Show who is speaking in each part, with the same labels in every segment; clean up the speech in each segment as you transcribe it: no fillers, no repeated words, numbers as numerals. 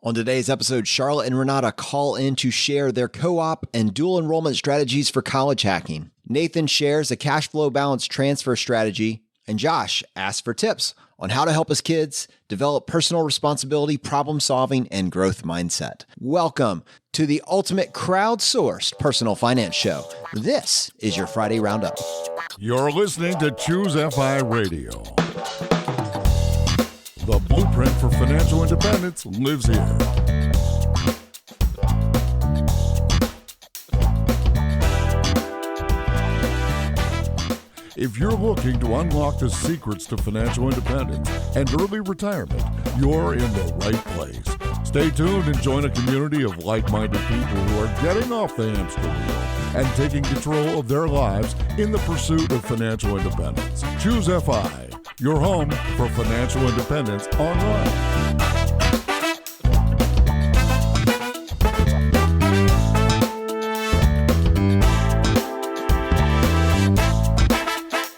Speaker 1: On today's episode, Charlotte and Renata call in to share their co-op and dual enrollment strategies for college hacking. Nathan shares a cash flow balance transfer strategy, and Josh asks for tips on how to help his kids develop personal responsibility, problem solving, and growth mindset. Welcome to the ultimate crowdsourced personal finance show. This is your Friday Roundup.
Speaker 2: You're listening to Choose FI Radio. The blueprint for financial independence lives here. If you're looking to unlock the secrets to financial independence and early retirement, you're in the right place. Stay tuned and join a community of like-minded people who are getting off the hamster wheel and taking control of their lives in the pursuit of financial independence. Choose FI, your home for financial independence online.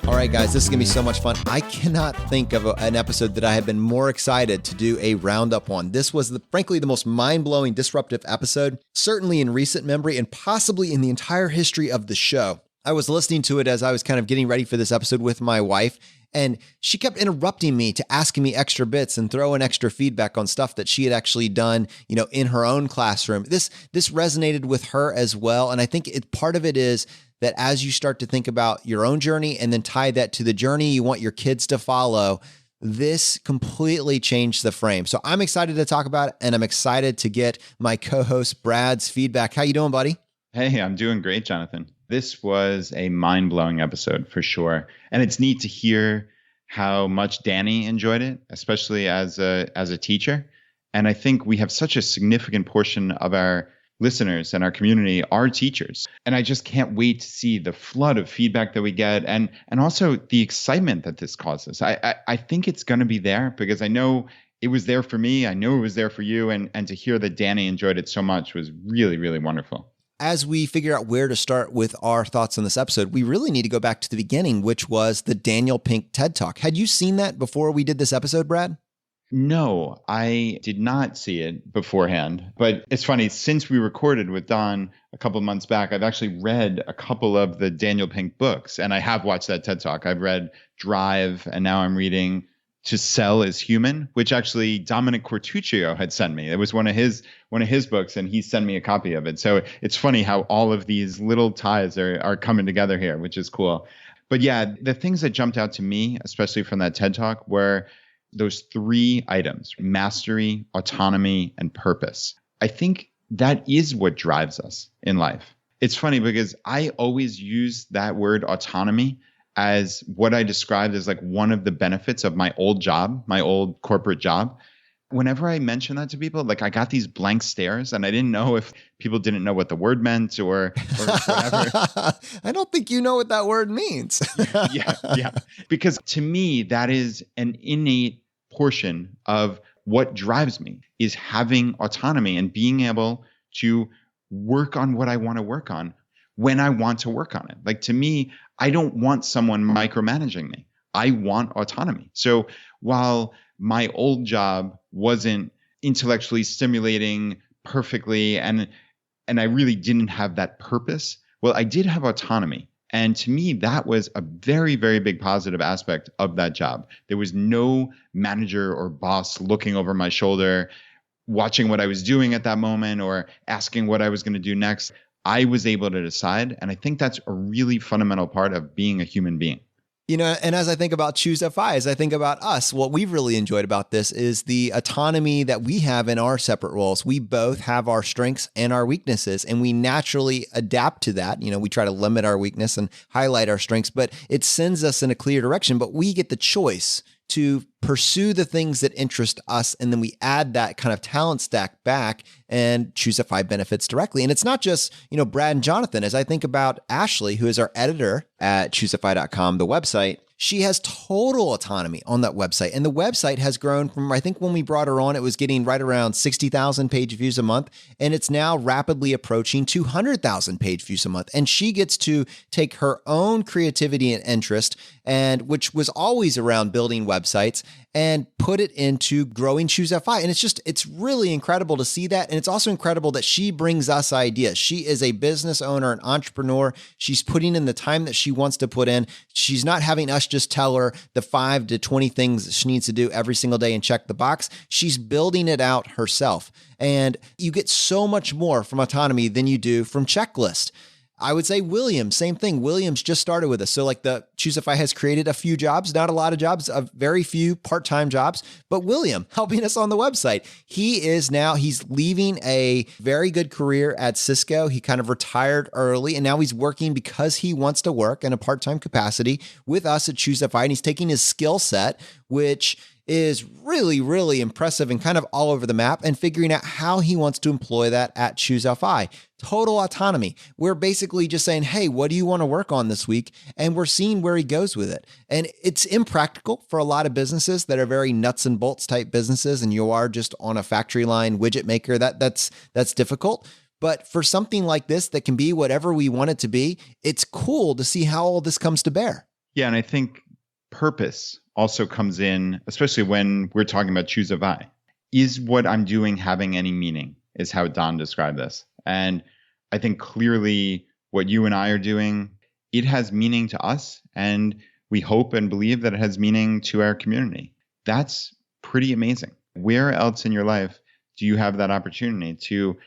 Speaker 1: All right, guys, this is going to be so much fun. I cannot think of an episode that I have been more excited to do a roundup on. This was, frankly, the most mind-blowing, disruptive episode, certainly in recent memory and possibly in the entire history of the show. I was listening to it as I was kind of getting ready for this episode with my wife, and she kept interrupting me to asking me extra bits and throwing extra feedback on stuff that she had actually done, in her own classroom. This resonated with her as well, and I think part of it is that as you start to think about your own journey and then tie that to the journey you want your kids to follow, this completely changed the frame. So I'm excited to talk about it, and I'm excited to get my co-host Brad's feedback. How you doing, buddy?
Speaker 3: Hey, I'm doing great, Jonathan. This was a mind-blowing episode for sure. And it's neat to hear how much Danny enjoyed it, especially as a teacher. And I think we have such a significant portion of our listeners and our community are teachers. And I just can't wait to see the flood of feedback that we get and also the excitement that this causes. I think it's going to be there because I know it was there for me. I know it was there for you. And to hear that Danny enjoyed it so much was really, really wonderful.
Speaker 1: As we figure out where to start with our thoughts on this episode, we really need to go back to the beginning, which was the Daniel Pink TED Talk. Had you seen that before we did this episode, Brad?
Speaker 3: No, I did not see it beforehand. But it's funny, since we recorded with Don a couple of months back, I've actually read a couple of the Daniel Pink books, and I have watched that TED Talk. I've read Drive, and now I'm reading To Sell is Human, which actually Dominic Quartuccio had sent me. It was one of his books, and he sent me a copy of it. So it's funny how all of these little ties are coming together here, which is cool. But yeah, the things that jumped out to me, especially from that TED Talk, were those three items: mastery, autonomy, and purpose. I think that is what drives us in life. It's funny because I always use that word autonomy as what I described as like one of the benefits of my old job, my old corporate job. Whenever I mention that to people, like I got these blank stares and I didn't know if people didn't know what the word meant or whatever.
Speaker 1: I don't think you know what that word means.
Speaker 3: Yeah. Because to me, that is an innate portion of what drives me, is having autonomy and being able to work on what I want to work on when I want to work on it. Like to me, I don't want someone micromanaging me. I want autonomy. So while my old job wasn't intellectually stimulating perfectly and I really didn't have that purpose, well, I did have autonomy. And to me, that was a very, very big positive aspect of that job. There was no manager or boss looking over my shoulder, watching what I was doing at that moment or asking what I was going to do next. I was able to decide. And I think that's a really fundamental part of being a human being.
Speaker 1: And as I think about Choose FI, as I think about us, what we've really enjoyed about this is the autonomy that we have in our separate roles. We both have our strengths and our weaknesses, and we naturally adapt to that. We try to limit our weakness and highlight our strengths, but it sends us in a clear direction. But we get the choice to pursue the things that interest us, and then we add that kind of talent stack back and Choosify benefits directly. And it's not just, Brad and Jonathan. As I think about Ashley, who is our editor at Choosify.com, the website, she has total autonomy on that website. And the website has grown from, I think when we brought her on, it was getting right around 60,000 page views a month. And it's now rapidly approaching 200,000 page views a month. And she gets to take her own creativity and interest, and which was always around building websites, and put it into growing Choosify. And it's really incredible to see that. And it's also incredible that she brings us ideas. She is a business owner, an entrepreneur. She's putting in the time that she wants to put in. She's not having us just tell her the 5 to 20 things that she needs to do every single day and check the box. She's building it out herself. And you get so much more from autonomy than you do from checklist. I would say Williams, same thing. Williams just started with us. So like the Choosify has created a few jobs, not a lot of jobs, a very few part-time jobs, but William helping us on the website. He's leaving a very good career at Cisco. He kind of retired early, and now he's working because he wants to work in a part-time capacity with us at Choosify. And he's taking his skill set, which is really, really impressive and kind of all over the map, and figuring out how he wants to employ that at Choosify. Total autonomy. We're basically just saying, hey, what do you want to work on this week? And we're seeing where he goes with it. And it's impractical for a lot of businesses that are very nuts and bolts type businesses, and you are just on a factory line widget maker. That's difficult. But for something like this that can be whatever we want it to be, it's cool to see how all this comes to bear.
Speaker 3: Yeah, and I think purpose also comes in, especially when we're talking about Choosify. Is what I'm doing having any meaning, is how Don described this. And I think clearly what you and I are doing, it has meaning to us, and we hope and believe that it has meaning to our community. That's pretty amazing. Where else in your life do you have that opportunity to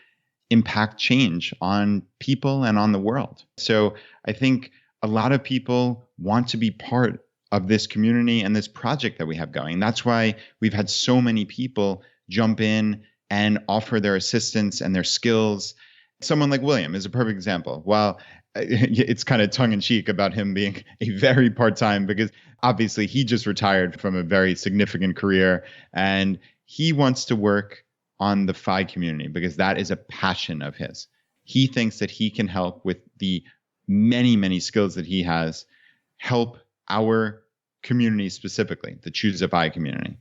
Speaker 3: impact change on people and on the world? So I think a lot of people want to be part of this community and this project that we have going. That's why we've had so many people jump in and offer their assistance and their skills. Someone like William is a perfect example. While it's kind of tongue in cheek about him being a very part-time, because obviously he just retired from a very significant career, and he wants to work on the FI community because that is a passion of his. He thinks that he can help with the many, many skills that he has, help our community specifically, the Choosify community.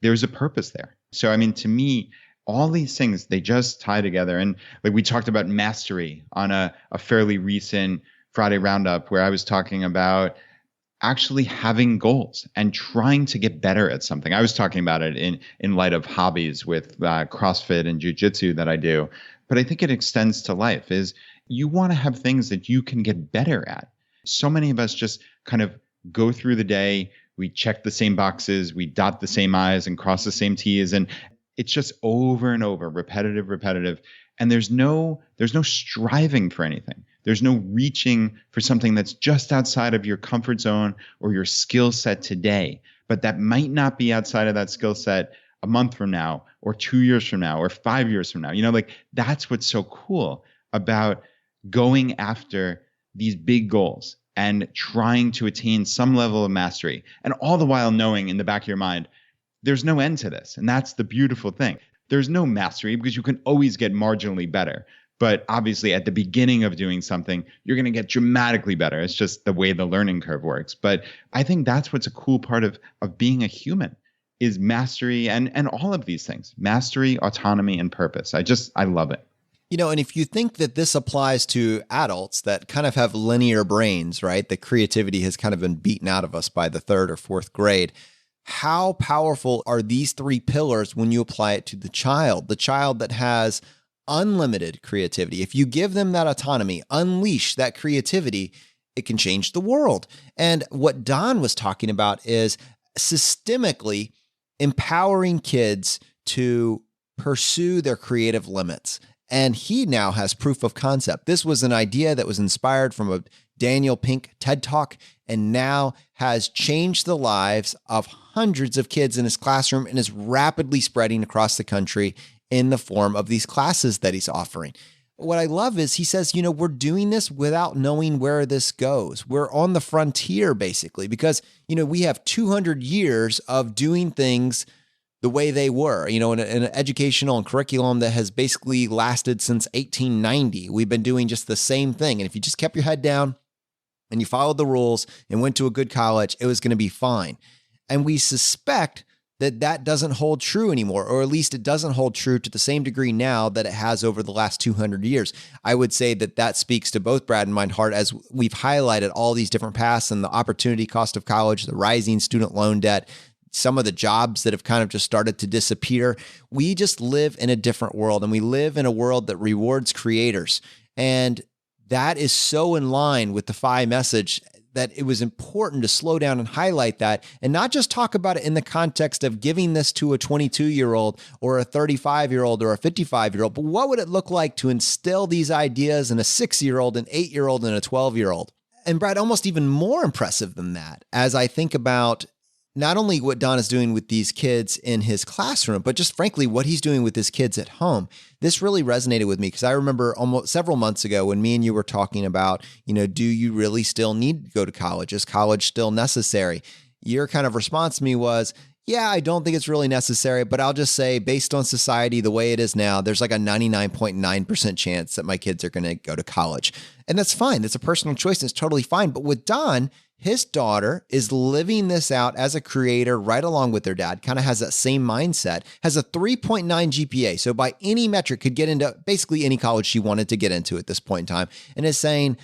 Speaker 3: There's a purpose there. So, I mean, to me, all these things, they just tie together. And like we talked about mastery on a fairly recent Friday Roundup, where I was talking about actually having goals and trying to get better at something. I was talking about it in light of hobbies with CrossFit and jiu-jitsu that I do. But I think it extends to life, is you want to have things that you can get better at. So many of us just kind of go through the day, we check the same boxes, we dot the same I's and cross the same T's, and it's just over and over, repetitive. And there's no striving for anything. There's no reaching for something that's just outside of your comfort zone or your skill set today, but that might not be outside of that skill set a month from now or 2 years from now or 5 years from now. Like that's what's so cool about going after these big goals and trying to attain some level of mastery, and all the while knowing in the back of your mind, there's no end to this. And that's the beautiful thing. There's no mastery because you can always get marginally better. But obviously at the beginning of doing something, you're going to get dramatically better. It's just the way the learning curve works. But I think that's what's a cool part of being a human, is mastery and all of these things, mastery, autonomy, and purpose. I love it.
Speaker 1: And if you think that this applies to adults that kind of have linear brains, right? The creativity has kind of been beaten out of us by the 3rd or 4th grade. How powerful are these 3 pillars when you apply it to the child that has unlimited creativity? If you give them that autonomy, unleash that creativity, it can change the world. And what Don was talking about is systemically empowering kids to pursue their creative limits. And he now has proof of concept. This was an idea that was inspired from a Daniel Pink TED Talk, and now has changed the lives of hundreds of kids in his classroom and is rapidly spreading across the country in the form of these classes that he's offering. What I love is he says, we're doing this without knowing where this goes. We're on the frontier, basically, because, we have 200 years of doing things the way they were, in an educational and curriculum that has basically lasted since 1890. We've been doing just the same thing. And if you just kept your head down and you followed the rules and went to a good college, it was going to be fine. And we suspect that doesn't hold true anymore, or at least it doesn't hold true to the same degree now that it has over the last 200 years. I would say that speaks to both Brad and my heart, as we've highlighted all these different paths and the opportunity cost of college, the rising student loan debt, some of the jobs that have kind of just started to disappear. We just live in a different world, and we live in a world that rewards creators. And that is so in line with the FI message that it was important to slow down and highlight that, and not just talk about it in the context of giving this to a 22-year-old or a 35-year-old or a 55-year-old, but what would it look like to instill these ideas in a 6-year-old, an 8-year-old, and a 12-year-old? And Brad, almost even more impressive than that, as I think about not only what Don is doing with these kids in his classroom, but just frankly, what he's doing with his kids at home. This really resonated with me because I remember almost several months ago when me and you were talking about, do you really still need to go to college? Is college still necessary? Your kind of response to me was, yeah, I don't think it's really necessary, but I'll just say based on society, the way it is now, there's like a 99.9% chance that my kids are going to go to college. And that's fine. That's a personal choice. It's totally fine. But with Don, his daughter is living this out as a creator right along with their dad, kind of has that same mindset, has a 3.9 GPA. So by any metric could get into basically any college she wanted to get into at this point in time, and is saying,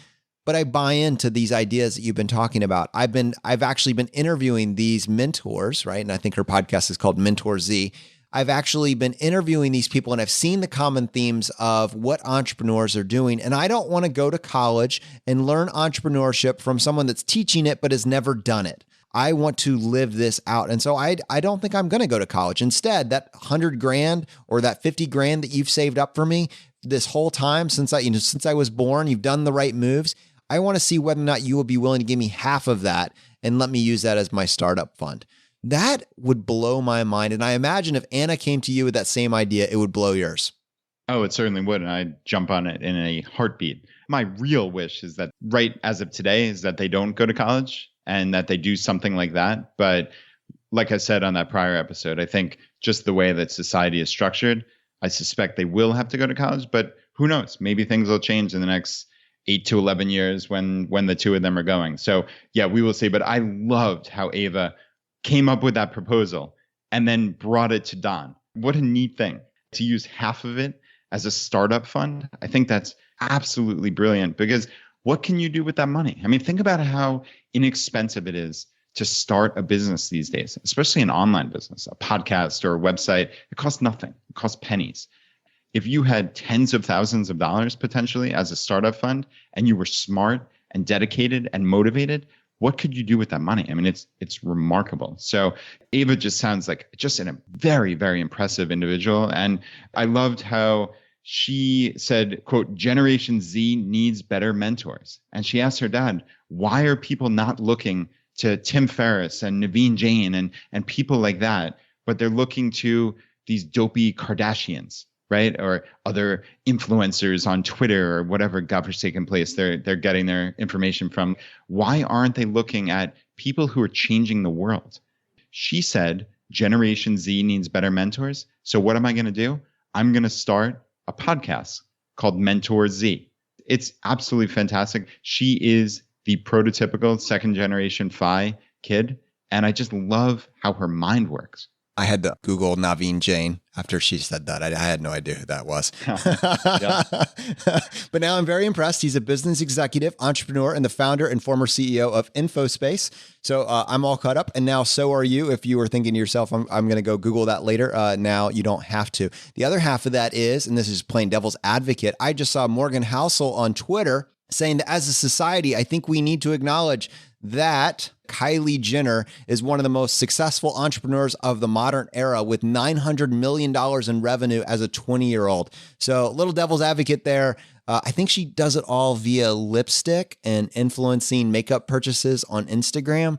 Speaker 1: but I buy into these ideas that you've been talking about. I've actually been interviewing these mentors, right? And I think her podcast is called Mentor Z. I've actually been interviewing these people, and I've seen the common themes of what entrepreneurs are doing. And I don't want to go to college and learn entrepreneurship from someone that's teaching it, but has never done it. I want to live this out. And so I don't think I'm going to go to college. Instead, that $100,000 or that $50,000 that you've saved up for me this whole time since I was born, you've done the right moves. I want to see whether or not you will be willing to give me half of that and let me use that as my startup fund. That would blow my mind. And I imagine if Anna came to you with that same idea, it would blow yours.
Speaker 3: Oh, it certainly would. And I'd jump on it in a heartbeat. My real wish is that right as of today is that they don't go to college and that they do something like that. But like I said on that prior episode, I think just the way that society is structured, I suspect they will have to go to college. But who knows? Maybe things will change in the next 8 to 11 years when the two of them are going. So yeah, we will see. But I loved how Ava came up with that proposal and then brought it to Don. What a neat thing to use half of it as a startup fund. I think that's absolutely brilliant, because what can you do with that money? I mean, think about how inexpensive it is to start a business these days, especially an online business, a podcast or a website. It costs nothing. It costs pennies. If you had tens of thousands of dollars potentially as a startup fund and you were smart and dedicated and motivated, what could you do with that money? I mean, it's remarkable. So Ava just sounds like just a very, very impressive individual. And I loved how she said, quote, Generation Z needs better mentors. And she asked her dad, why are people not looking to Tim Ferriss and Naveen Jain and people like that, but they're looking to these dopey Kardashians, right? Or other influencers on Twitter or whatever godforsaken place they're getting their information from. Why aren't they looking at people who are changing the world? She said, Generation Z needs better mentors. So what am I going to do? I'm going to start a podcast called Mentor Z. It's absolutely fantastic. She is the prototypical second generation FI kid. And I just love how her mind works.
Speaker 1: I had to Google Naveen Jain after she said that. I had no idea who that was. But now I'm very impressed. He's a business executive, entrepreneur, and the founder and former CEO of InfoSpace. So I'm all caught up. And now so are you. If you were thinking to yourself, I'm going to go Google that later. Now you don't have to. The other half of that is, and this is plain devil's advocate, I just saw Morgan Housel on Twitter saying that as a society, I think we need to acknowledge that Kylie Jenner is one of the most successful entrepreneurs of the modern era with $900 million in revenue as a 20-year-old. So little devil's advocate there. I think she does it all via lipstick and influencing makeup purchases on Instagram.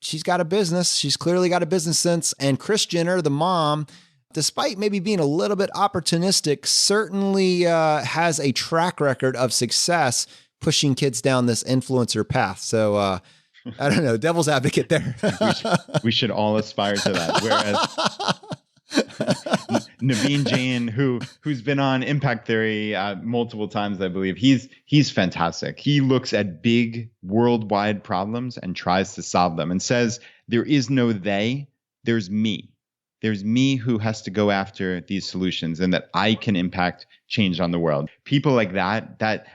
Speaker 1: She's got a business. She's clearly got a business sense. And Kris Jenner, the mom, despite maybe being a little bit opportunistic, certainly has a track record of success pushing kids down this influencer path. So I don't know, devil's advocate there.
Speaker 3: We should all aspire to that. Whereas Naveen Jain, who's been on Impact Theory multiple times, I believe, he's fantastic. He looks at big worldwide problems and tries to solve them and says there is no they, there's me. There's me who has to go after these solutions and that I can impact change on the world. People like that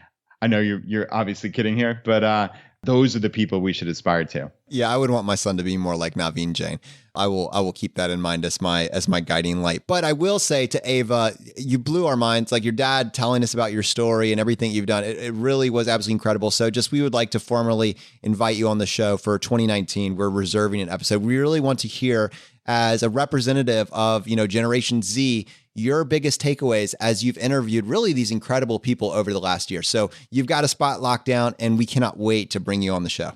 Speaker 3: I know you're obviously kidding here, but those are the people we should aspire to.
Speaker 1: Yeah, I would want my son to be more like Naveen Jain. I will keep that in mind as my guiding light. But I will say to Ava, you blew our minds. Like your dad telling us about your story and everything you've done. It really was absolutely incredible. So we would like to formally invite you on the show for 2019. We're reserving an episode. We really want to hear, as a representative of, Generation Z, your biggest takeaways as you've interviewed really these incredible people over the last year. So you've got a spot locked down and we cannot wait to bring you on the show.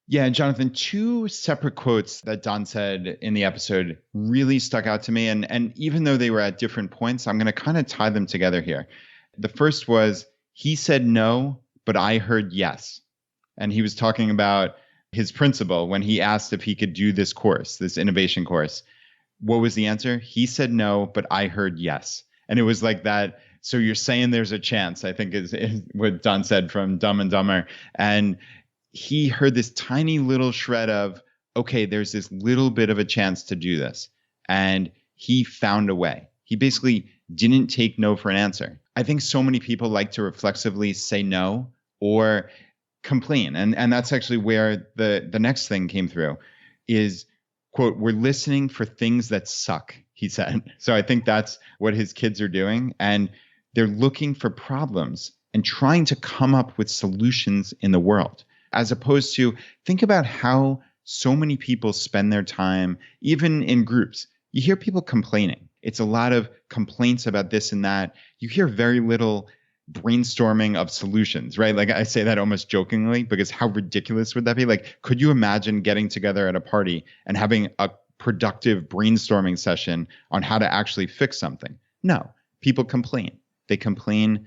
Speaker 3: Yeah, Jonathan, two separate quotes that Don said in the episode really stuck out to me. And even though they were at different points, I'm going to kind of tie them together here. The first was, he said no, but I heard yes. And he was talking about his principal when he asked if he could do this course, this innovation course. What was the answer? He said no, but I heard yes. And it was like that. So you're saying there's a chance, I think is what Don said from Dumb and Dumber. And he heard this tiny little shred of, okay, there's this little bit of a chance to do this. And he found a way. He basically didn't take no for an answer. I think so many people like to reflexively say no or complain. And that's actually where the next thing came through is, quote, we're listening for things that suck, he said. So I think that's what his kids are doing. And they're looking for problems and trying to come up with solutions in the world, as opposed to think about how so many people spend their time, even in groups. You hear people complaining. It's a lot of complaints about this and that. You hear very little brainstorming of solutions, right? Like I say that almost jokingly, because how ridiculous would that be? Like, could you imagine getting together at a party and having a productive brainstorming session on how to actually fix something? No, people complain. They complain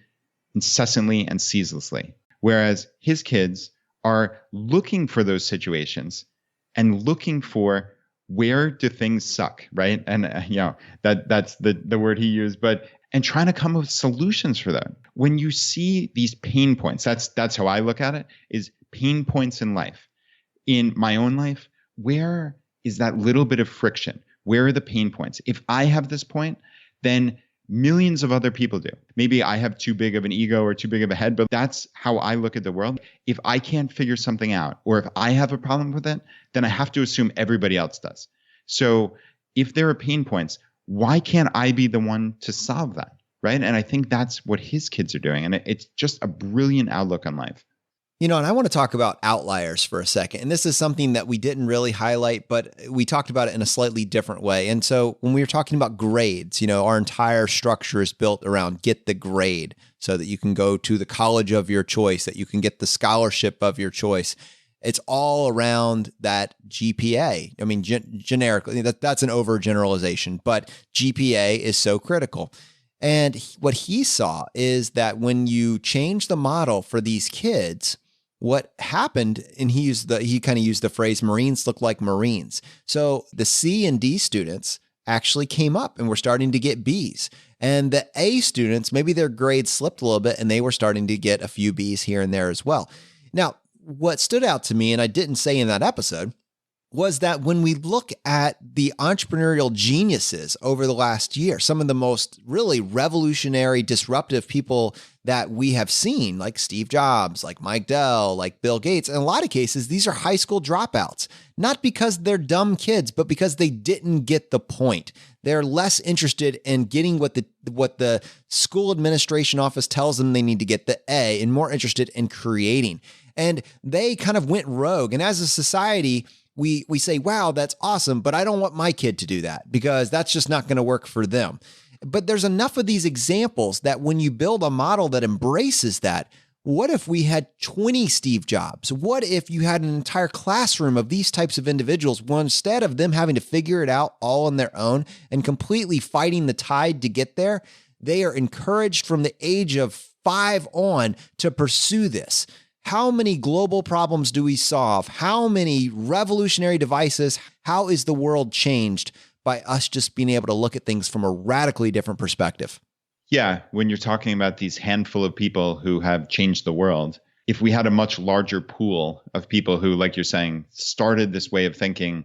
Speaker 3: incessantly and ceaselessly. Whereas his kids are looking for those situations and looking for, where do things suck, right? And that's the word he used, and trying to come up with solutions for that. When you see these pain points, that's how I look at it, is pain points in life. In my own life, where is that little bit of friction? Where are the pain points? If I have this point, then millions of other people do. Maybe I have too big of an ego or too big of a head, but that's how I look at the world. If I can't figure something out, or if I have a problem with it, then I have to assume everybody else does. So if there are pain points, why can't I be the one to solve that, right? And I think that's what his kids are doing. And it's just a brilliant outlook on life.
Speaker 1: And I want to talk about outliers for a second. And this is something that we didn't really highlight, but we talked about it in a slightly different way. And so when we were talking about grades, our entire structure is built around get the grade so that you can go to the college of your choice, that you can get the scholarship of your choice. It's all around that GPA. I mean, generically, that's an overgeneralization, but GPA is so critical. And what he saw is that when you change the model for these kids, what happened, and he kind of used the phrase, Marines look like Marines. So the C and D students actually came up and were starting to get Bs. And the A students, maybe their grades slipped a little bit and they were starting to get a few Bs here and there as well. Now, what stood out to me, and I didn't say in that episode, was that when we look at the entrepreneurial geniuses over the last year, some of the most really revolutionary, disruptive people that we have seen, like Steve Jobs, like Mike Dell, like Bill Gates, in a lot of cases, these are high school dropouts, not because they're dumb kids, but because they didn't get the point. They're less interested in getting what the school administration office tells them they need to get, the A, and more interested in creating. And they kind of went rogue. And as a society, we say, wow, that's awesome, but I don't want my kid to do that because that's just not going to work for them. But there's enough of these examples that when you build a model that embraces that, what if we had 20 Steve Jobs? What if you had an entire classroom of these types of individuals? Well, instead of them having to figure it out all on their own and completely fighting the tide to get there, they are encouraged from the age of 5 on to pursue this. How many global problems do we solve? How many revolutionary devices? How is the world changed by us just being able to look at things from a radically different perspective?
Speaker 3: Yeah, when you're talking about these handful of people who have changed the world, if we had a much larger pool of people who, like you're saying, started this way of thinking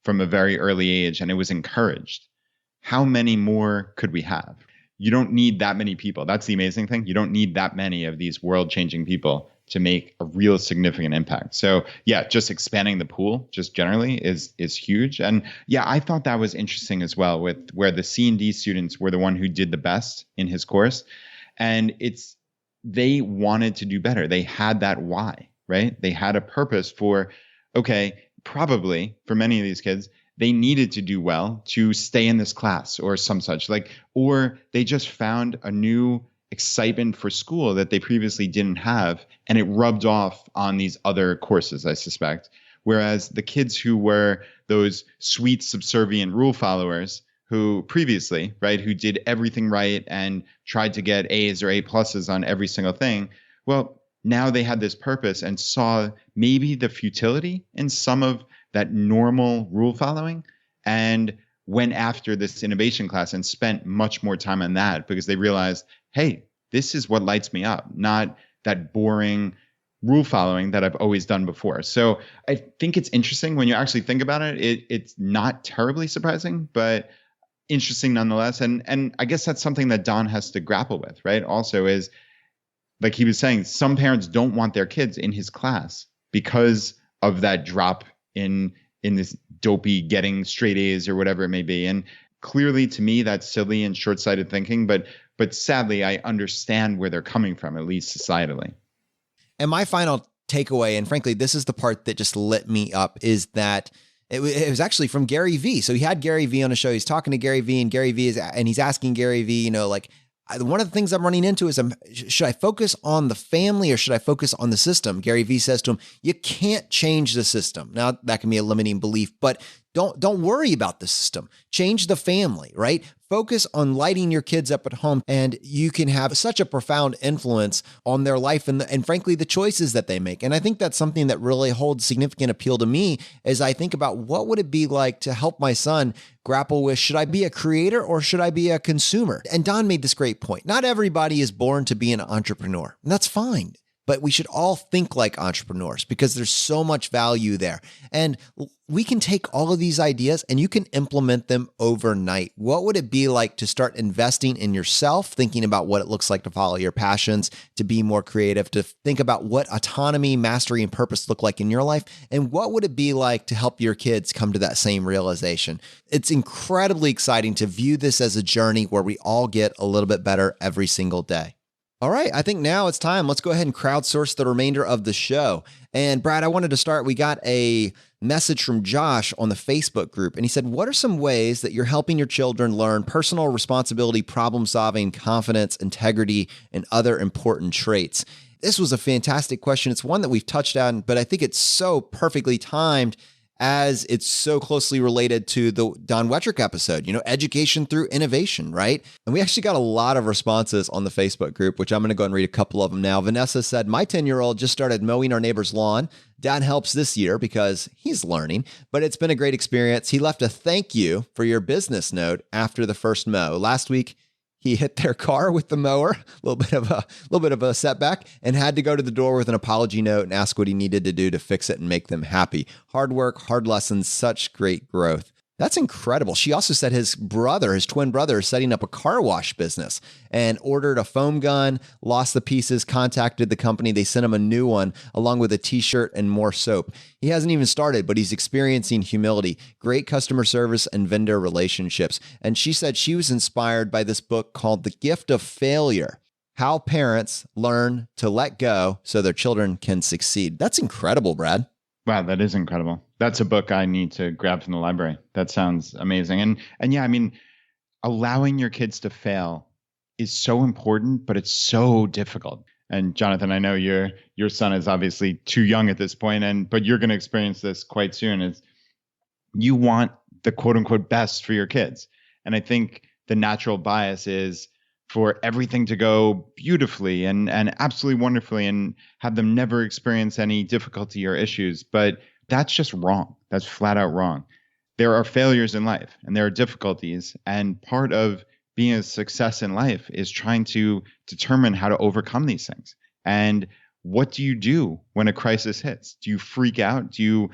Speaker 3: from a very early age and it was encouraged, how many more could we have? You don't need that many people. That's the amazing thing. You don't need that many of these world-changing people to make a real significant impact. So yeah, just expanding the pool just generally is huge. And yeah, I thought that was interesting as well, with where the C&D students were the one who did the best in his course. And they wanted to do better. They had that why, right? They had a purpose for, okay, probably for many of these kids, they needed to do well to stay in this class or some such, or they just found a new excitement for school that they previously didn't have, and it rubbed off on these other courses, I suspect. Whereas the kids who were those sweet, subservient rule followers who previously, right, who did everything right and tried to get A's or A pluses on every single thing, well, now they had this purpose and saw maybe the futility in some of that normal rule following, and went after this innovation class and spent much more time on that because they realized, hey, this is what lights me up, not that boring rule following that I've always done before. So I think it's interesting when you actually think about it. It's not terribly surprising, but interesting nonetheless. And I guess that's something that Don has to grapple with, right? Also is, like he was saying, some parents don't want their kids in his class because of that drop in this dopey getting straight A's or whatever it may be. And clearly to me, that's silly and short-sighted thinking, but sadly, I understand where they're coming from, at least societally.
Speaker 1: And my final takeaway, and frankly, this is the part that just lit me up, is that it was actually from Gary Vee. So he had Gary Vee on a show. He's talking to Gary Vee, and he's asking Gary Vee, one of the things I'm running into is, should I focus on the family or should I focus on the system? Gary Vee says to him, you can't change the system. Now, that can be a limiting belief, but don't worry about the system. Change the family, right? Focus on lighting your kids up at home, and you can have such a profound influence on their life and frankly, the choices that they make. And I think that's something that really holds significant appeal to me as I think about what would it be like to help my son grapple with, should I be a creator or should I be a consumer? And Don made this great point. Not everybody is born to be an entrepreneur, and that's fine. But we should all think like entrepreneurs because there's so much value there. And we can take all of these ideas and you can implement them overnight. What would it be like to start investing in yourself, thinking about what it looks like to follow your passions, to be more creative, to think about what autonomy, mastery, and purpose look like in your life? And what would it be like to help your kids come to that same realization? It's incredibly exciting to view this as a journey where we all get a little bit better every single day. All right, I think now it's time. Let's go ahead and crowdsource the remainder of the show. And Brad, I wanted to start. We got a message from Josh on the Facebook group, and he said, what are some ways that you're helping your children learn personal responsibility, problem solving, confidence, integrity, and other important traits? This was a fantastic question. It's one that we've touched on, but I think it's so perfectly timed as it's so closely related to the Don Wettrick episode, education through innovation, right? And we actually got a lot of responses on the Facebook group, which I'm going to go and read a couple of them now. Vanessa said, my 10-year-old just started mowing our neighbor's lawn. Dad helps this year because he's learning, but it's been a great experience. He left a thank you for your business note after the first mow. Last week, he hit their car with the mower, a little bit of a setback, and had to go to the door with an apology note and ask what he needed to do to fix it and make them happy. Hard work, hard lessons, such great growth. That's incredible. She also said his twin brother, is setting up a car wash business and ordered a foam gun, lost the pieces, contacted the company. They sent him a new one along with a t-shirt and more soap. He hasn't even started, but he's experiencing humility, great customer service, and vendor relationships. And she said she was inspired by this book called The Gift of Failure: How Parents Learn to Let Go So Their Children Can Succeed. That's incredible, Brad.
Speaker 3: Wow, that is incredible. That's a book I need to grab from the library. That sounds amazing. And yeah, I mean, allowing your kids to fail is so important, but it's so difficult. And Jonathan, I know your son is obviously too young at this point, but you're going to experience this quite soon. Is you want the quote unquote best for your kids. And I think the natural bias is for everything to go beautifully and absolutely wonderfully and have them never experience any difficulty or issues. But that's just wrong. That's flat out wrong. There are failures in life and there are difficulties. And part of being a success in life is trying to determine how to overcome these things. And what do you do when a crisis hits? Do you freak out? Do you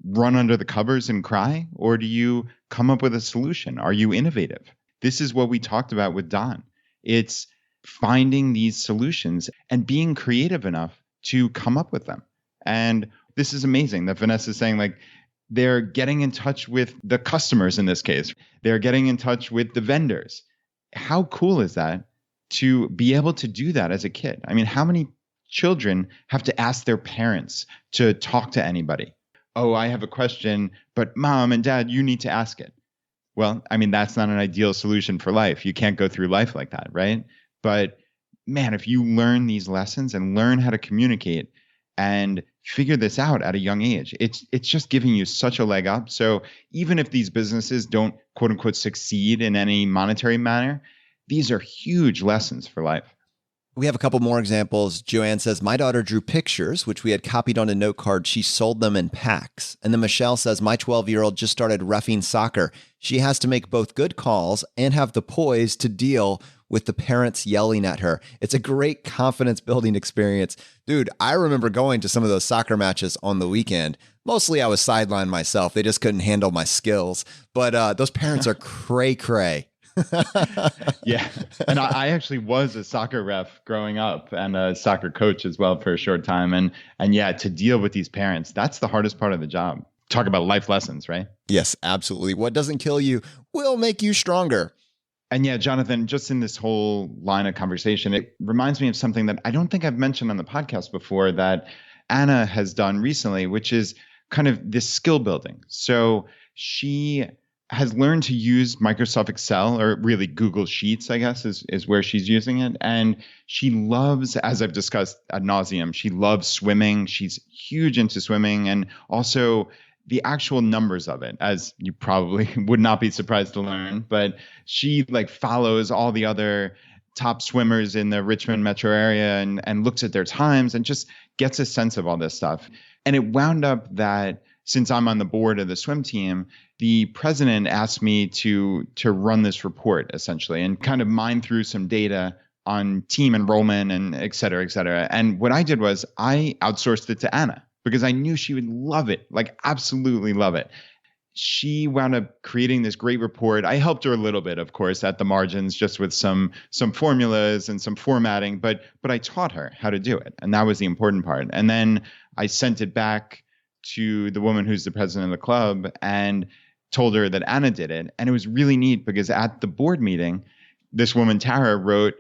Speaker 3: run under the covers and cry? Or do you come up with a solution? Are you innovative? This is what we talked about with Don. It's finding these solutions and being creative enough to come up with them. And this is amazing that Vanessa's saying, like, they're getting in touch with the customers in this case. They're getting in touch with the vendors. How cool is that to be able to do that as a kid? I mean, how many children have to ask their parents to talk to anybody? Oh, I have a question, but mom and dad, you need to ask it. Well, I mean, that's not an ideal solution for life. You can't go through life like that, right? But man, if you learn these lessons and learn how to communicate and figure this out at a young age, it's just giving you such a leg up. So even if these businesses don't, quote unquote, succeed in any monetary manner, these are huge lessons for life.
Speaker 1: We have a couple more examples. Joanne says, my daughter drew pictures, which we had copied on a note card. She sold them in packs. And then Michelle says, my 12-year-old just started reffing soccer. She has to make both good calls and have the poise to deal with the parents yelling at her. It's a great confidence building experience. Dude, I remember going to some of those soccer matches on the weekend. Mostly I was sidelined myself. They just couldn't handle my skills. But those parents are cray-cray.
Speaker 3: Yeah. And I actually was a soccer ref growing up and a soccer coach as well for a short time. And yeah, to deal with these parents, that's the hardest part of the job. Talk about life lessons, right?
Speaker 1: Yes, absolutely. What doesn't kill you will make you stronger.
Speaker 3: And yeah, Jonathan, just in this whole line of conversation, it reminds me of something that I don't think I've mentioned on the podcast before that Anna has done recently, which is kind of this skill building. So she has learned to use Microsoft Excel, or really Google Sheets, I guess, is where she's using it. And she loves, as I've discussed ad nauseum, she loves swimming. She's huge into swimming, and also the actual numbers of it, as you probably would not be surprised to learn. But she like follows all the other top swimmers in the Richmond metro area and looks at their times and just gets a sense of all this stuff. And it wound up that since I'm on the board of the swim team, the president asked me to run this report essentially and kind of mine through some data on team enrollment and et cetera, et cetera. And what I did was I outsourced it to Anna because I knew she would love it, like absolutely love it. She wound up creating this great report. I helped her a little bit, of course, at the margins, just with some formulas and some formatting, but I taught her how to do it. And that was the important part. And then I sent it back to the woman who's the president of the club and told her that Anna did it. And it was really neat because at the board meeting, this woman, Tara, wrote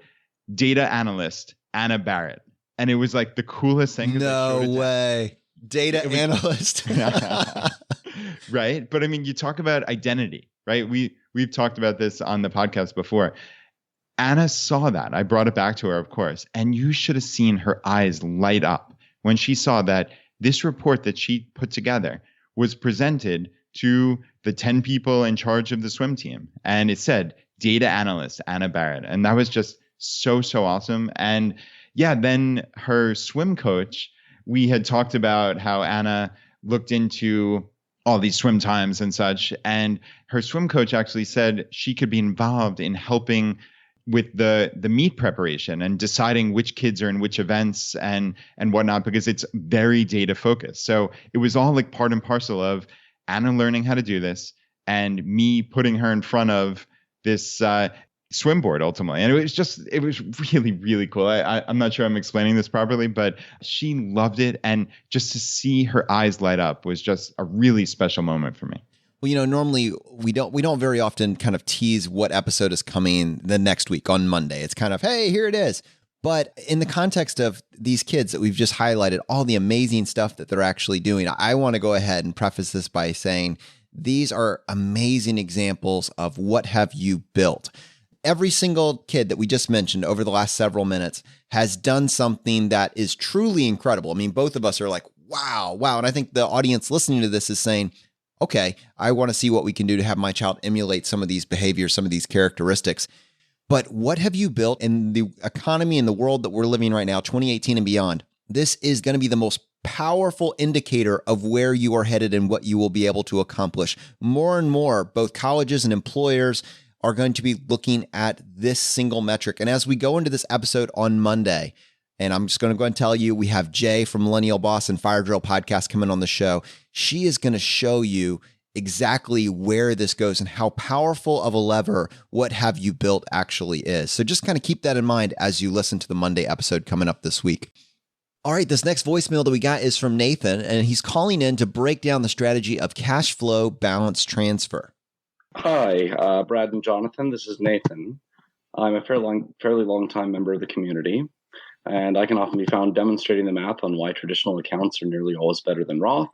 Speaker 3: data analyst, Anna Barrett. And it was like the coolest thing.
Speaker 1: No way. Data analyst.
Speaker 3: Right. But I mean, you talk about identity, right? We've talked about this on the podcast before. Anna saw that. I brought it back to her, of course. And you should have seen her eyes light up when she saw that this report that she put together was presented to the 10 people in charge of the swim team. And it said, data analyst, Anna Barrett. And that was just so awesome. And yeah, then her swim coach, we had talked about how Anna looked into all these swim times and such. And her swim coach actually said she could be involved in helping with the meet preparation and deciding which kids are in which events and whatnot, because it's very data focused. So it was all like part and parcel of Anna learning how to do this and me putting her in front of this swim board ultimately. And it was really, really cool. I'm not sure I'm explaining this properly, but she loved it. And just to see her eyes light up was just a really special moment for me.
Speaker 1: Well, normally we don't very often kind of tease what episode is coming the next week on Monday. It's kind of, hey, here it is. But in the context of these kids that we've just highlighted, all the amazing stuff that they're actually doing, I want to go ahead and preface this by saying these are amazing examples of what have you built. Every single kid that we just mentioned over the last several minutes has done something that is truly incredible. I mean, both of us are like, wow. And I think the audience listening to this is saying, okay, I want to see what we can do to have my child emulate some of these behaviors, some of these characteristics. But what have you built in the economy and the world that we're living right now, 2018 and beyond? This is going to be the most powerful indicator of where you are headed and what you will be able to accomplish. More and more, both colleges and employers are going to be looking at this single metric. And as we go into this episode on Monday, and I'm just going to go and tell you, we have Jay from Millennial Boss and Fire Drill Podcast coming on the show. She is going to show you exactly where this goes and how powerful of a lever What Have You Built actually is. So just kind of keep that in mind as you listen to the Monday episode coming up this week. All right, this next voicemail that we got is from Nathan, and he's calling in to break down the strategy of cash flow balance transfer.
Speaker 4: Hi, Brad and Jonathan. This is Nathan. I'm a fairly long time member of the community, and I can often be found demonstrating the math on why traditional accounts are nearly always better than Roth,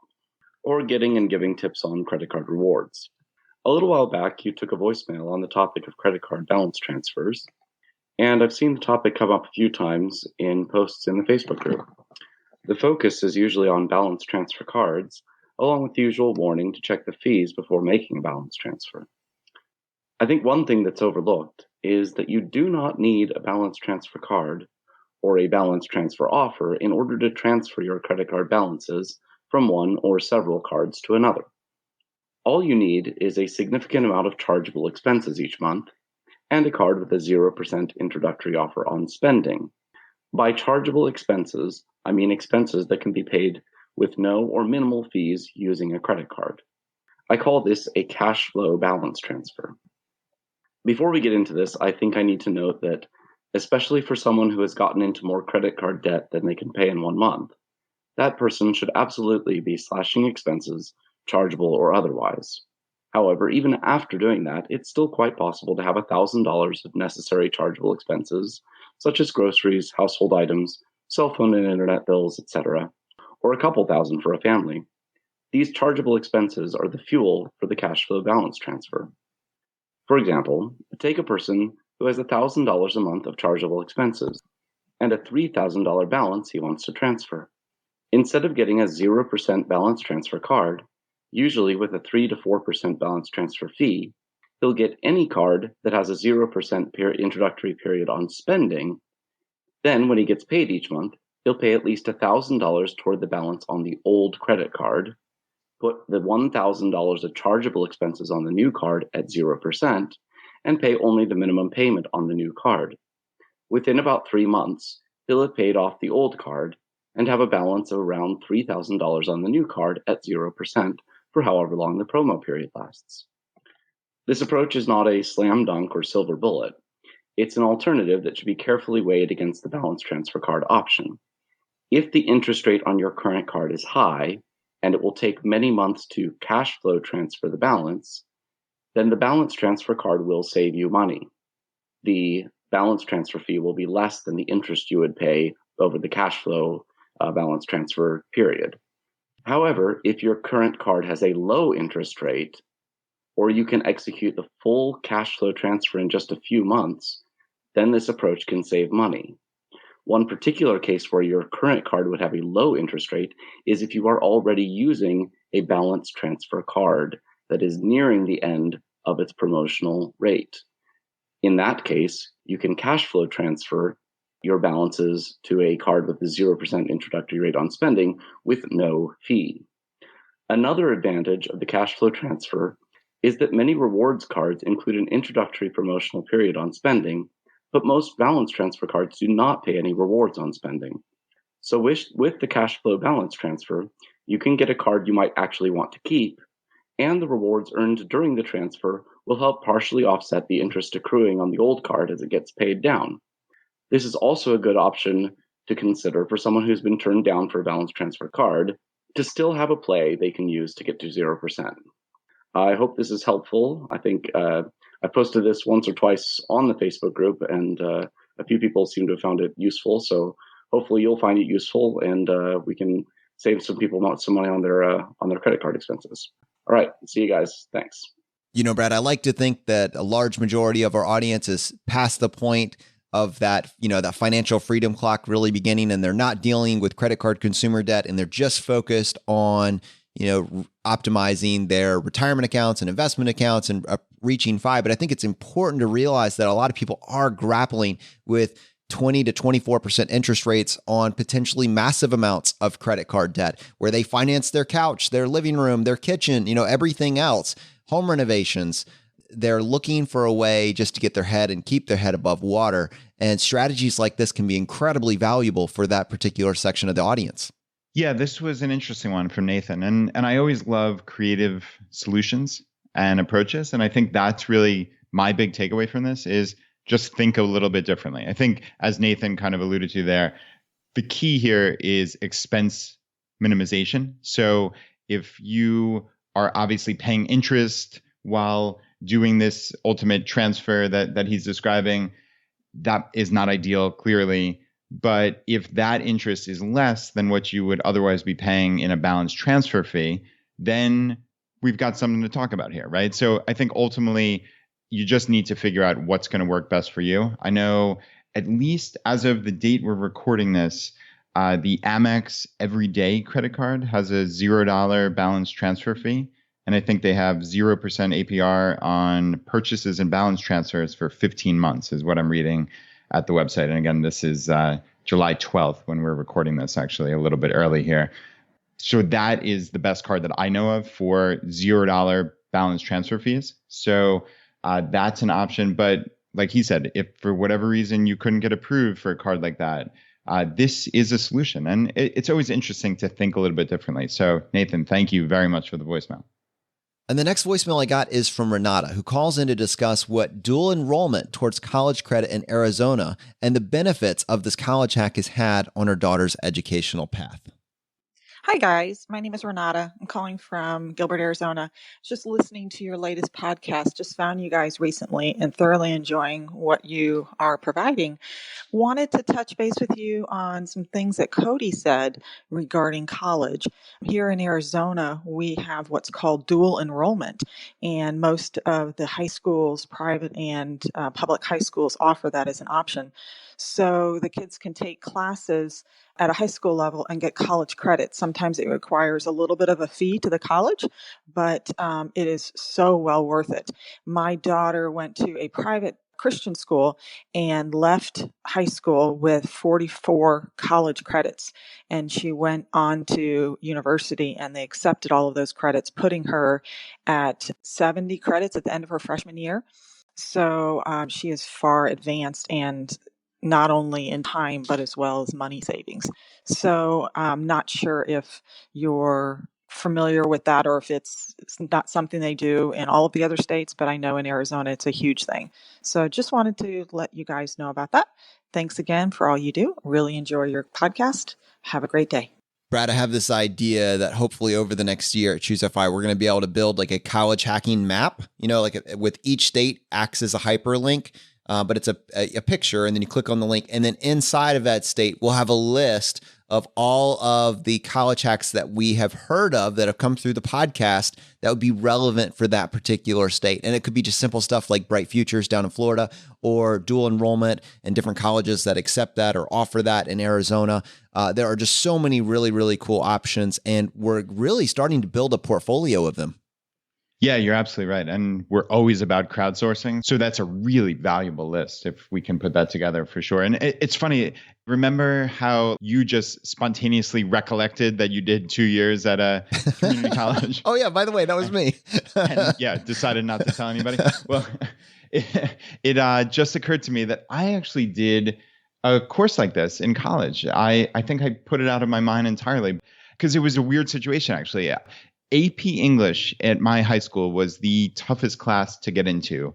Speaker 4: or getting and giving tips on credit card rewards. A little while back, you took a voicemail on the topic of credit card balance transfers, and I've seen the topic come up a few times in posts in the Facebook group. The focus is usually on balance transfer cards, along with the usual warning to check the fees before making a balance transfer. I think one thing that's overlooked is that you do not need a balance transfer card or a balance transfer offer in order to transfer your credit card balances from one or several cards to another. All you need is a significant amount of chargeable expenses each month and a card with a 0% introductory offer on spending. By chargeable expenses, I mean expenses that can be paid with no or minimal fees using a credit card. I call this a cash flow balance transfer. Before we get into this, I think I need to note that, especially for someone who has gotten into more credit card debt than they can pay in 1 month, that person should absolutely be slashing expenses, chargeable or otherwise. However, even after doing that, it's still quite possible to have $1,000 of necessary chargeable expenses, such as groceries, household items, cell phone and internet bills, etc., or a couple thousand for a family. These chargeable expenses are the fuel for the cash flow balance transfer. For example, take a person who has $1,000 a month of chargeable expenses and a $3,000 balance he wants to transfer. Instead of getting a 0% balance transfer card, usually with a 3 to 4% balance transfer fee, he'll get any card that has a 0% introductory period on spending. Then, when he gets paid each month, he'll pay at least $1,000 toward the balance on the old credit card, put the $1,000 of chargeable expenses on the new card at 0%, and pay only the minimum payment on the new card. Within about 3 months, he'll have paid off the old card and have a balance of around $3,000 on the new card at 0% for however long the promo period lasts. This approach is not a slam dunk or silver bullet. It's an alternative that should be carefully weighed against the balance transfer card option. If the interest rate on your current card is high, and it will take many months to cash flow transfer the balance, then the balance transfer card will save you money. The balance transfer fee will be less than the interest you would pay over the cash flow balance transfer period. However, if your current card has a low interest rate, or you can execute the full cash flow transfer in just a few months, then this approach can save money. One particular case where your current card would have a low interest rate is if you are already using a balance transfer card that is nearing the end of its promotional rate. In that case, you can cash flow transfer your balances to a card with a 0% introductory rate on spending with no fee. Another advantage of the cash flow transfer is that many rewards cards include an introductory promotional period on spending, but most balance transfer cards do not pay any rewards on spending. So with the cash flow balance transfer, you can get a card you might actually want to keep, and the rewards earned during the transfer will help partially offset the interest accruing on the old card as it gets paid down. This is also a good option to consider for someone who's been turned down for a balance transfer card to still have a play they can use to get to 0%. I hope this is helpful. I think I posted this once or twice on the Facebook group, and a few people seem to have found it useful. So hopefully you'll find it useful, and we can save some people some money on their credit card expenses. All right, see you guys. Thanks.
Speaker 1: You know, Brad, I like to think that a large majority of our audience is past the point of that, that financial freedom clock really beginning, and they're not dealing with credit card consumer debt, and they're just focused on, optimizing their retirement accounts and investment accounts and reaching 5, but I think it's important to realize that a lot of people are grappling with 20 to 24% interest rates on potentially massive amounts of credit card debt, where they finance their couch, their living room, their kitchen, everything else, home renovations. They're looking for a way just to get their head and keep their head above water. And strategies like this can be incredibly valuable for that particular section of the audience.
Speaker 3: Yeah, this was an interesting one from Nathan. And I always love creative solutions and approaches. And I think that's really my big takeaway from this is just think a little bit differently. I think, as Nathan kind of alluded to there, the key here is expense minimization. So if you are obviously paying interest while doing this ultimate transfer that he's describing, that is not ideal, clearly. But if that interest is less than what you would otherwise be paying in a balanced transfer fee, then we've got something to talk about here, right? So I think ultimately, you just need to figure out what's going to work best for you. I know, at least as of the date we're recording this, the Amex Everyday credit card has a $0 balance transfer fee. And I think they have 0% APR on purchases and balance transfers for 15 months is what I'm reading at the website. And again, this is July 12th when we're recording this, actually a little bit early here. So that is the best card that I know of for $0 balance transfer fees. So that's an option. But like he said, if for whatever reason you couldn't get approved for a card like that, this is a solution. And it's always interesting to think a little bit differently. So Nathan, thank you very much for the voicemail.
Speaker 1: And the next voicemail I got is from Renata, who calls in to discuss what dual enrollment towards college credit in Arizona and the benefits of this college hack has had on her daughter's educational path.
Speaker 5: Hi, guys. My name is Renata. I'm calling from Gilbert, Arizona. Just listening to your latest podcast. Just found you guys recently and thoroughly enjoying what you are providing. Wanted to touch base with you on some things that Cody said regarding college. Here in Arizona, we have what's called dual enrollment, and most of the high schools, private and public high schools, offer that as an option. So the kids can take classes at a high school level and get college credit. Sometimes it requires a little bit of a fee to the college, but it is so well worth it. My daughter went to a private Christian school and left high school with 44 college credits. And she went on to university and they accepted all of those credits, putting her at 70 credits at the end of her freshman year. So she is far advanced, and not only in time, but as well as money savings. So I'm not sure if you're familiar with that or if it's not something they do in all of the other states, but I know in Arizona it's a huge thing. So just wanted to let you guys know about that. Thanks again for all you do. Really enjoy your podcast. Have a great day.
Speaker 1: Brad, I have this idea that hopefully over the next year at ChooseFI, we're going to be able to build like a college hacking map, with each state acts as a hyperlink. But it's a picture, and then you click on the link, and then inside of that state, we'll have a list of all of the college hacks that we have heard of that have come through the podcast that would be relevant for that particular state. And it could be just simple stuff like Bright Futures down in Florida, or dual enrollment and different colleges that accept that or offer that in Arizona. There are just so many really, really cool options, and we're really starting to build a portfolio of them.
Speaker 3: Yeah, you're absolutely right. And we're always about crowdsourcing. So that's a really valuable list if we can put that together for sure. And it's funny, remember how you just spontaneously recollected that you did 2 years at a community college?
Speaker 1: Oh, yeah, by the way, that was me.
Speaker 3: And decided not to tell anybody. Well, it just occurred to me that I actually did a course like this in college. I think I put it out of my mind entirely because it was a weird situation, actually. AP English at my high school was the toughest class to get into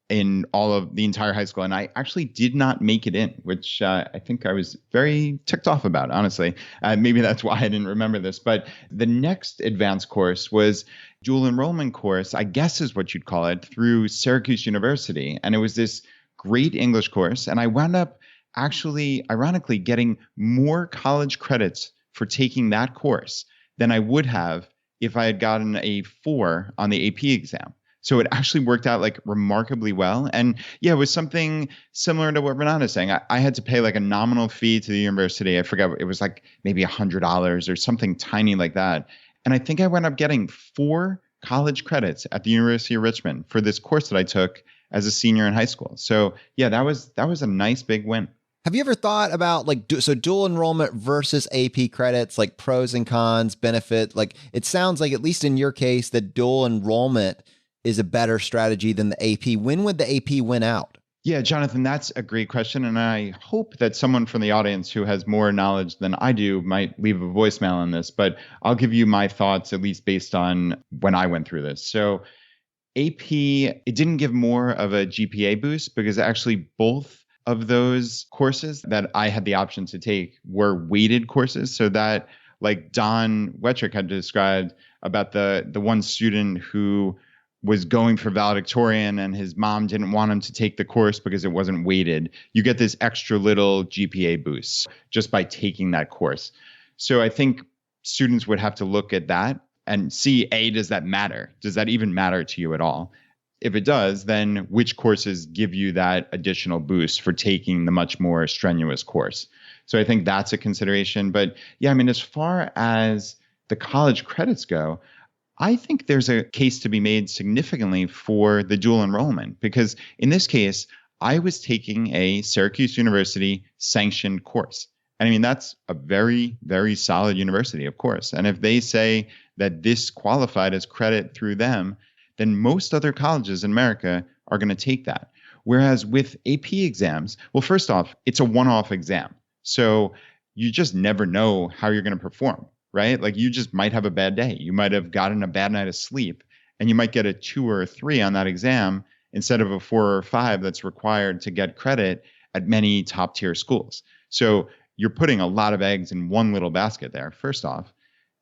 Speaker 3: in all of the entire high school. And I actually did not make it in, which I think I was very ticked off about, honestly. Maybe that's why I didn't remember this. But the next advanced course was dual enrollment course, I guess is what you'd call it, through Syracuse University. And it was this great English course. And I wound up actually, ironically, getting more college credits for taking that course than I would have if I had gotten a 4 on the AP exam. So it actually worked out like remarkably well. And yeah, it was something similar to what Renata's saying. I had to pay like a nominal fee to the university. I forgot, it was like maybe $100 or something tiny like that. And I think I wound up getting 4 college credits at the University of Richmond for this course that I took as a senior in high school. So yeah, that was a nice big win.
Speaker 1: Have you ever thought about so dual enrollment versus AP credits, like pros and cons, benefit? Like it sounds like, at least in your case, that dual enrollment is a better strategy than the AP. When would the AP win out?
Speaker 3: Yeah, Jonathan, that's a great question. And I hope that someone from the audience who has more knowledge than I do might leave a voicemail on this, but I'll give you my thoughts, at least based on when I went through this. So AP, it didn't give more of a GPA boost because actually both of those courses that I had the option to take were weighted courses. So that, like Don Wettrick had described about the one student who was going for valedictorian and his mom didn't want him to take the course because it wasn't weighted. You get this extra little GPA boost just by taking that course. So I think students would have to look at that and see, does that matter? Does that even matter to you at all? If it does, then which courses give you that additional boost for taking the much more strenuous course? So I think that's a consideration. But yeah, I mean, as far as the college credits go, I think there's a case to be made significantly for the dual enrollment, because in this case, I was taking a Syracuse University sanctioned course. And I mean, that's a very, very solid university, of course. And if they say that this qualified as credit through them, then most other colleges in America are going to take that. Whereas with AP exams, well, first off, it's a one-off exam. So you just never know how you're going to perform, right? Like you just might have a bad day. You might have gotten a bad night of sleep, and you might get a 2 or a 3 on that exam instead of a 4 or 5 that's required to get credit at many top tier schools. So you're putting a lot of eggs in one little basket there, first off.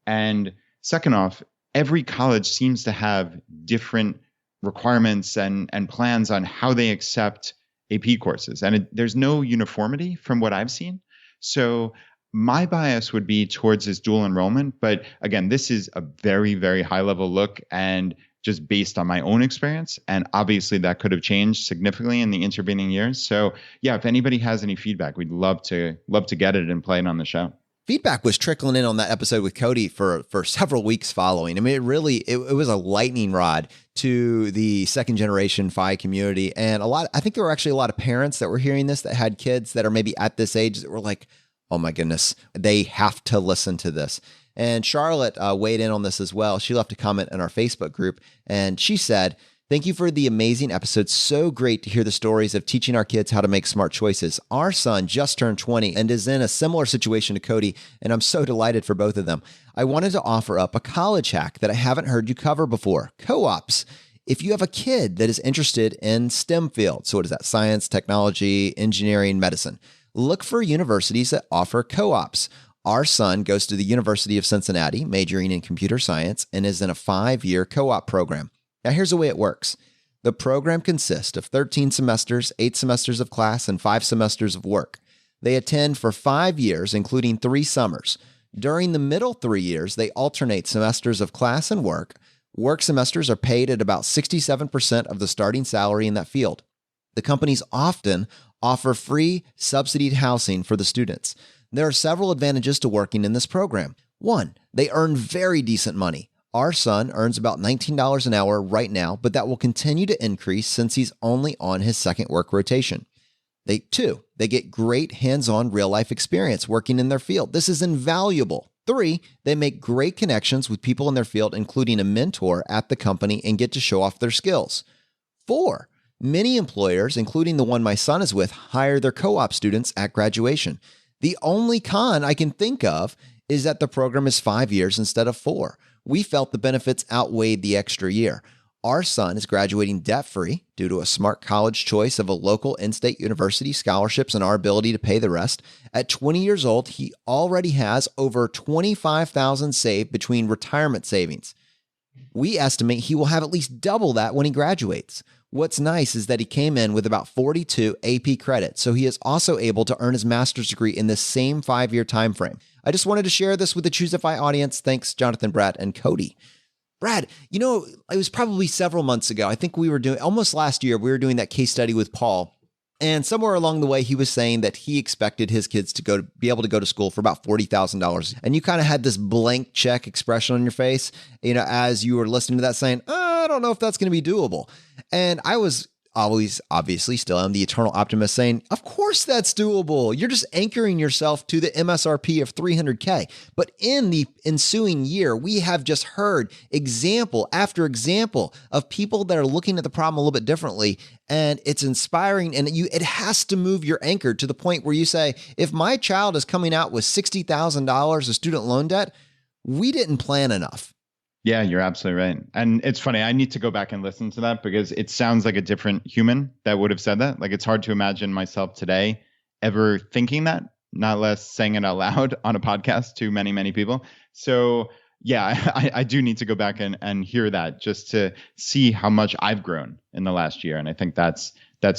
Speaker 3: And second off, every college seems to have different requirements and plans on how they accept AP courses. And there's no uniformity from what I've seen. So my bias would be towards this dual enrollment. But again, this is a very, very high level look and just based on my own experience. And obviously that could have changed significantly in the intervening years. So yeah, if anybody has any feedback, we'd love to get it and play it on the show.
Speaker 1: Feedback was trickling in on that episode with Cody for several weeks following. I mean, it was a lightning rod to the second generation Phi community. And I think there were actually a lot of parents that were hearing this that had kids that are maybe at this age that were like, oh my goodness, they have to listen to this. And Charlotte weighed in on this as well. She left a comment in our Facebook group and she said, "Thank you for the amazing episode. So great to hear the stories of teaching our kids how to make smart choices. Our son just turned 20 and is in a similar situation to Cody, and I'm so delighted for both of them. I wanted to offer up a college hack that I haven't heard you cover before, co-ops. If you have a kid that is interested in STEM fields, so what is that? Science, technology, engineering, medicine. Look for universities that offer co-ops. Our son goes to the University of Cincinnati, majoring in computer science, and is in a 5-year co-op program. Now, here's the way it works. The program consists of 13 semesters, 8 semesters of class, and 5 semesters of work. They attend for 5 years, including 3 summers. During the middle 3 years, they alternate semesters of class and work. Work semesters are paid at about 67% of the starting salary in that field. The companies often offer free, subsidized housing for the students. There are several advantages to working in this program. 1, they earn very decent money. Our son earns about $19 an hour right now, but that will continue to increase since he's only on his second work rotation. 2, they get great hands-on real-life experience working in their field. This is invaluable. 3, they make great connections with people in their field, including a mentor at the company, and get to show off their skills. 4, many employers, including the one my son is with, hire their co-op students at graduation. The only con I can think of is that the program is 5 years instead of 4. We felt the benefits outweighed the extra year. Our son is graduating debt-free due to a smart college choice of a local in-state university, scholarships, and our ability to pay the rest. At 20 years old, he already has over $25,000 saved between retirement savings. We estimate he will have at least double that when he graduates. What's nice is that he came in with about 42 AP credits, so he is also able to earn his master's degree in the same 5-year time frame. I just wanted to share this with the Choosify audience. Thanks, Jonathan, Brad, and Cody. Brad, it was probably several months ago. I think we were doing, almost last year, we were doing that case study with Paul And somewhere along the way, he was saying that he expected his kids to be able to go to school for about $40,000. And you kind of had this blank check expression on your face, as you were listening to that saying, I don't know if that's going to be doable. And I was always, obviously, still am the eternal optimist saying, of course that's doable. You're just anchoring yourself to the MSRP of $300K. But in the ensuing year, we have just heard example after example of people that are looking at the problem a little bit differently. And it's inspiring, and it has to move your anchor to the point where you say, if my child is coming out with $60,000 of student loan debt, we didn't plan enough.
Speaker 3: Yeah, you're absolutely right. And it's funny, I need to go back and listen to that because it sounds like a different human that would have said that. Like, it's hard to imagine myself today ever thinking that, not less saying it out loud on a podcast to many, many people. So yeah, I do need to go back and hear that just to see how much I've grown in the last year. And I think that's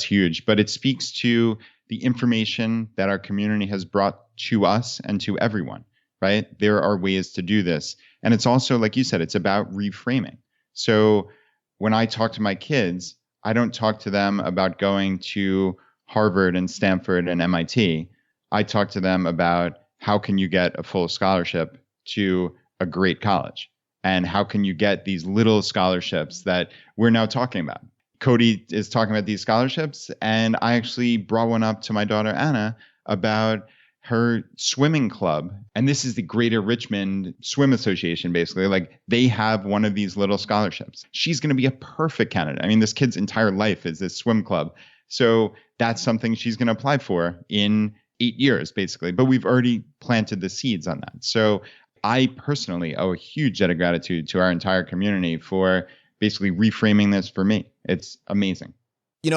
Speaker 3: huge. But it speaks to the information that our community has brought to us and to everyone, right? There are ways to do this. And it's also, like you said, it's about reframing. So when I talk to my kids, I don't talk to them about going to Harvard and Stanford and MIT. I talk to them about how can you get a full scholarship to a great college? And how can you get these little scholarships that we're now talking about? Cody is talking about these scholarships, and I actually brought one up to my daughter, Anna, about her swimming club. And this is the Greater Richmond Swim Association, basically. Like, they have one of these little scholarships. She's going to be a perfect candidate. I mean, this kid's entire life is this swim club. So that's something she's going to apply for in 8 years, basically. But we've already planted the seeds on that. So I personally owe a huge debt of gratitude to our entire community for basically reframing this for me. It's amazing.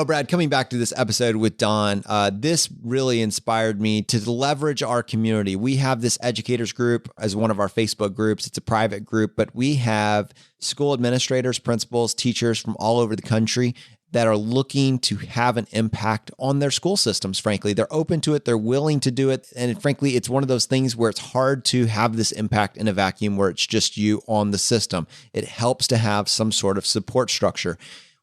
Speaker 1: Brad, coming back to this episode with Don, this really inspired me to leverage our community. We have this educators group as one of our Facebook groups. It's a private group, but we have school administrators, principals, teachers from all over the country that are looking to have an impact on their school systems. Frankly, they're open to it. They're willing to do it. And frankly, it's one of those things where it's hard to have this impact in a vacuum where it's just you on the system. It helps to have some sort of support structure.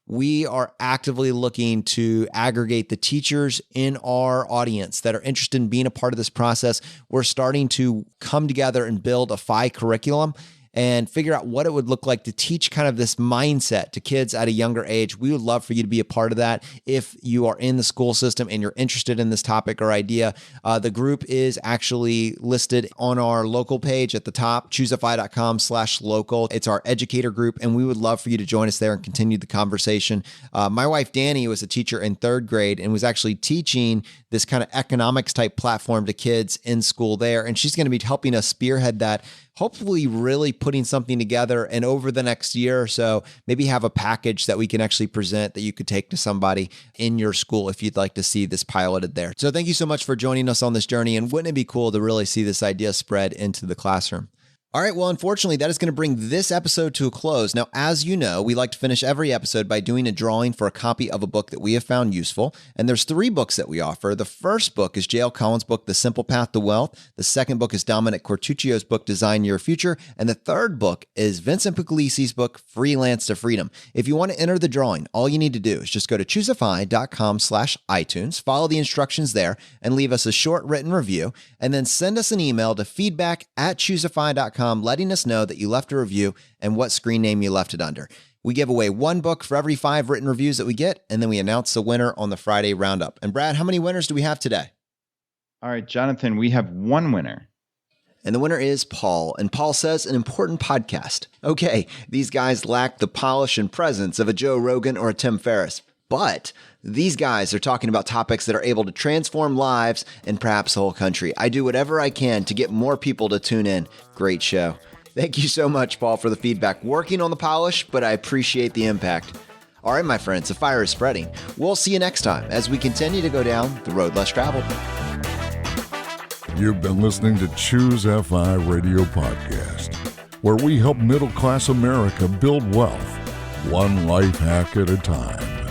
Speaker 1: We are actively looking to aggregate the teachers in our audience that are interested in being a part of this process. We're starting to come together and build a FI curriculum and figure out what it would look like to teach kind of this mindset to kids at a younger age. We would love for you to be a part of that. If you are in the school system and you're interested in this topic or idea, the group is actually listed on our local page at the top, choosefi.com/local. It's our educator group, and we would love for you to join us there and continue the conversation. My wife, Danny, was a teacher in 3rd grade and was actually teaching this kind of economics type platform to kids in school there. And she's going to be helping us spearhead that, hopefully really putting something together, and over the next year or so, maybe have a package that we can actually present that you could take to somebody in your school if you'd like to see this piloted there. So thank you so much for joining us on this journey, and wouldn't it be cool to really see this idea spread into the classroom? All right, well, unfortunately, that is going to bring this episode to a close. Now, as you know, we like to finish every episode by doing a drawing for a copy of a book that we have found useful. And there's 3 books that we offer. The first book is J.L. Collins' book, The Simple Path to Wealth. The second book is Dominic Cortuccio's book, Design Your Future. And the third book is Vincent Puglisi's book, Freelance to Freedom. If you want to enter the drawing, all you need to do is just go to choosefi.com/iTunes, follow the instructions there, and leave us a short written review, and then send us an email to feedback@choosefi.com, letting us know that you left a review and what screen name you left it under. We give away 1 book for every 5 written reviews that we get, and then we announce the winner on the Friday roundup. And Brad, how many winners do we have today?
Speaker 3: All right, Jonathan, we have 1 winner.
Speaker 1: And the winner is Paul. And Paul says, an important podcast. Okay, these guys lack the polish and presence of a Joe Rogan or a Tim Ferriss, but these guys are talking about topics that are able to transform lives and perhaps the whole country. I do whatever I can to get more people to tune in. Great show. Thank you so much, Paul, for the feedback. Working on the polish, but I appreciate the impact. All right, my friends, the fire is spreading. We'll see you next time as we continue to go down the road less traveled.
Speaker 2: You've been listening to Choose FI Radio Podcast, where we help middle-class America build wealth, one life hack at a time.